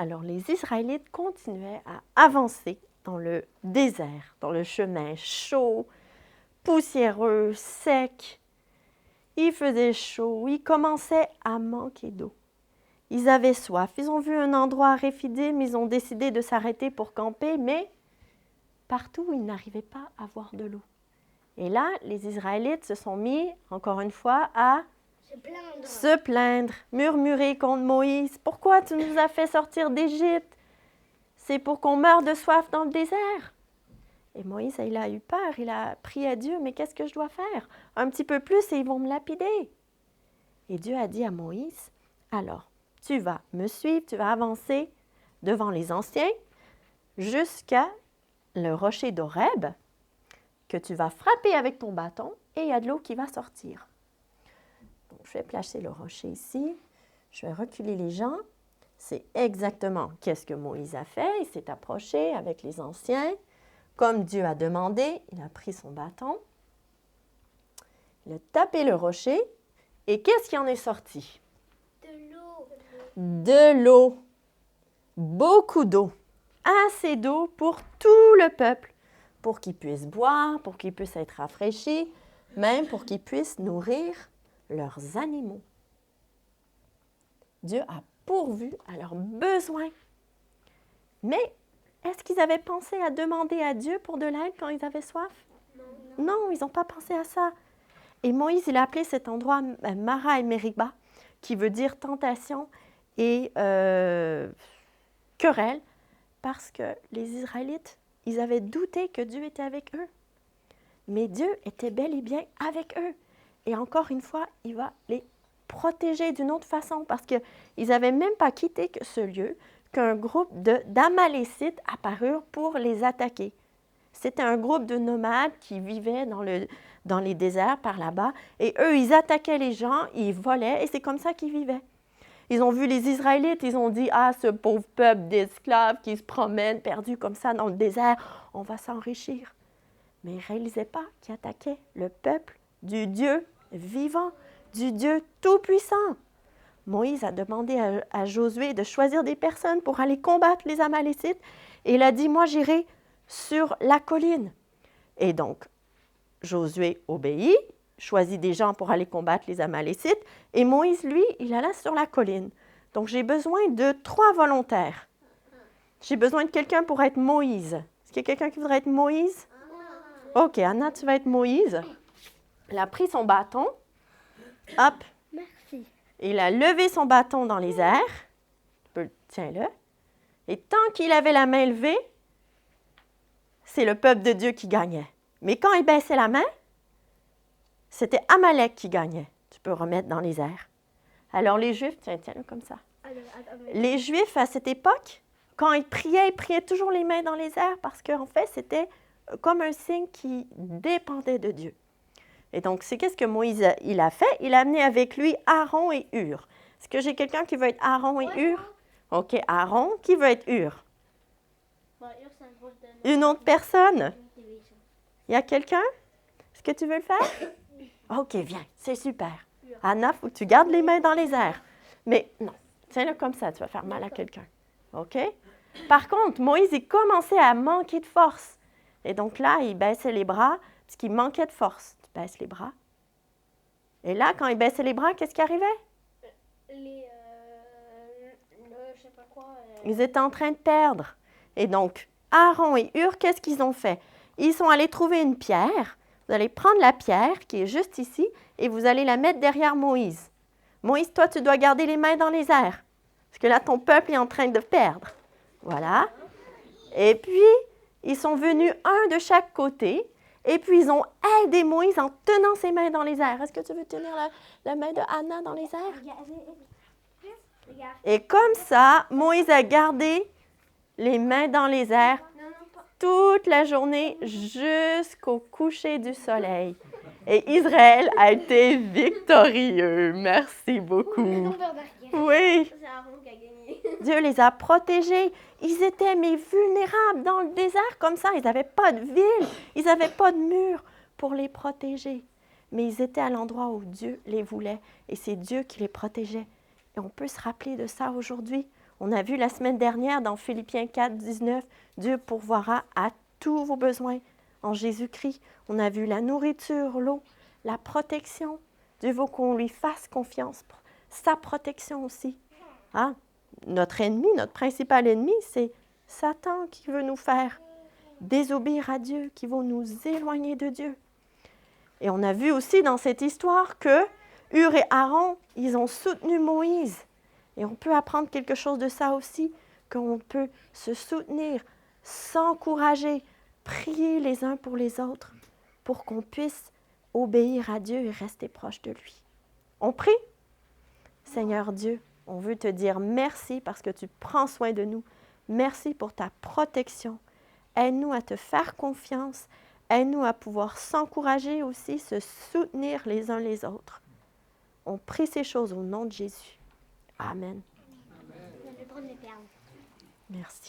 Alors, les Israélites continuaient à avancer dans le désert, dans le chemin chaud, poussiéreux, sec. Il faisait chaud, ils commençaient à manquer d'eau. Ils avaient soif, ils ont vu un endroit à Réphidim, ils ont décidé de s'arrêter pour camper, mais partout, ils n'arrivaient pas à voir de l'eau. Et là, les Israélites se sont mis, encore une fois, à se plaindre, murmurer contre Moïse. « Pourquoi tu nous as fait sortir d'Égypte? C'est pour qu'on meure de soif dans le désert. » Et Moïse, il a eu peur, il a prié à Dieu, « Mais qu'est-ce que je dois faire? Un petit peu plus et ils vont me lapider. » Et Dieu a dit à Moïse, « Alors, tu vas me suivre, tu vas avancer devant les anciens jusqu'à le rocher d'Horeb, que tu vas frapper avec ton bâton et il y a de l'eau qui va sortir. » Donc, je vais placer le rocher ici. Je vais reculer les gens. C'est exactement qu'est-ce que Moïse a fait. Il s'est approché avec les anciens. Comme Dieu a demandé, il a pris son bâton. Il a tapé le rocher. Et qu'est-ce qui en est sorti? De l'eau. De l'eau. Beaucoup d'eau. Assez d'eau pour tout le peuple. Pour qu'ils puissent boire, pour qu'ils puissent être rafraîchis, même pour qu'ils puissent nourrir leurs animaux. Dieu a pourvu à leurs besoins. Mais est-ce qu'ils avaient pensé à demander à Dieu pour de l'aide quand ils avaient soif? Non, ils n'ont pas pensé à ça. Et Moïse, il a appelé cet endroit Mara et Meriba, qui veut dire tentation et querelle, parce que les Israélites, ils avaient douté que Dieu était avec eux. Mais Dieu était bel et bien avec eux. Et encore une fois, il va les protéger d'une autre façon parce qu'ils n'avaient même pas quitté ce lieu qu'un groupe d'Amalécites apparurent pour les attaquer. C'était un groupe de nomades qui vivaient dans les déserts par là-bas. Et eux, ils attaquaient les gens, ils volaient et c'est comme ça qu'ils vivaient. Ils ont vu les Israélites, ils ont dit « Ah, ce pauvre peuple d'esclaves qui se promènent perdus comme ça dans le désert, on va s'enrichir. » Mais ils ne réalisaient pas qu'ils attaquaient le peuple du Dieu vivant, du Dieu tout-puissant. Moïse a demandé à Josué de choisir des personnes pour aller combattre les Amalécites. Et il a dit, moi j'irai sur la colline. Et donc, Josué obéit, choisit des gens pour aller combattre les Amalécites. Et Moïse, lui, il alla sur la colline. Donc, j'ai besoin de 3 volontaires. J'ai besoin de quelqu'un pour être Moïse. Est-ce qu'il y a quelqu'un qui voudrait être Moïse? OK, Anna, tu vas être Moïse. Il a pris son bâton. Hop. Merci. Il a levé son bâton dans les airs. Tiens-le. Et tant qu'il avait la main levée, c'est le peuple de Dieu qui gagnait. Mais quand il baissait la main, c'était Amalek qui gagnait. Tu peux remettre dans les airs. Alors les Juifs, tiens-le comme ça. Les Juifs, à cette époque, quand ils priaient toujours les mains dans les airs parce qu'en fait, c'était comme un signe qui dépendait de Dieu. Et donc, c'est qu'est-ce que Moïse il a fait? Il a amené avec lui Aaron et Hur. Est-ce que j'ai quelqu'un qui veut être Aaron et Hur? OK, Aaron, qui veut être Hur? Une autre personne? Il y a quelqu'un? Est-ce que tu veux le faire? OK, viens, c'est super. Anna, il faut que tu gardes les mains dans les airs. Mais non, tiens-le comme ça, tu vas faire mal à quelqu'un. OK? Par contre, Moïse, il commençait à manquer de force. Et donc là, il baissait les bras parce qu'il manquait de force. Tu baisses les bras. Et là, quand il baissait les bras, qu'est-ce qui arrivait? Je sais pas quoi. Ils étaient en train de perdre. Et donc, Aaron et Hur, qu'est-ce qu'ils ont fait? Ils sont allés trouver une pierre. Vous allez prendre la pierre qui est juste ici et vous allez la mettre derrière Moïse. Moïse, toi, tu dois garder les mains dans les airs. Parce que là, ton peuple est en train de perdre. Voilà. Et puis, ils sont venus un de chaque côté. Et puis, ils ont aidé Moïse en tenant ses mains dans les airs. Est-ce que tu veux tenir la main de Anna dans les airs? Et comme ça, Moïse a gardé les mains dans les airs toute la journée jusqu'au coucher du soleil. Et Israël a été victorieux. Merci beaucoup. Oui. Dieu les a protégés. Ils étaient mais vulnérables dans le désert comme ça. Ils n'avaient pas de ville. Ils n'avaient pas de mur pour les protéger. Mais ils étaient à l'endroit où Dieu les voulait. Et c'est Dieu qui les protégeait. Et on peut se rappeler de ça aujourd'hui. On a vu la semaine dernière dans Philippiens 4, 19, Dieu pourvoira à tous vos besoins en Jésus-Christ. On a vu la nourriture, l'eau, la protection. Dieu veut qu'on lui fasse confiance pour sa protection aussi. Hein? Notre ennemi, notre principal ennemi, c'est Satan qui veut nous faire désobéir à Dieu, qui veut nous éloigner de Dieu. Et on a vu aussi dans cette histoire que Hur et Aaron, ils ont soutenu Moïse. Et on peut apprendre quelque chose de ça aussi, qu'on peut se soutenir, s'encourager, prier les uns pour les autres, pour qu'on puisse obéir à Dieu et rester proche de lui. On prie? Seigneur Dieu, on veut te dire merci parce que tu prends soin de nous. Merci pour ta protection. Aide-nous à te faire confiance. Aide-nous à pouvoir s'encourager aussi, se soutenir les uns les autres. On prie ces choses au nom de Jésus. Amen. Je vais prendre les perles. Merci.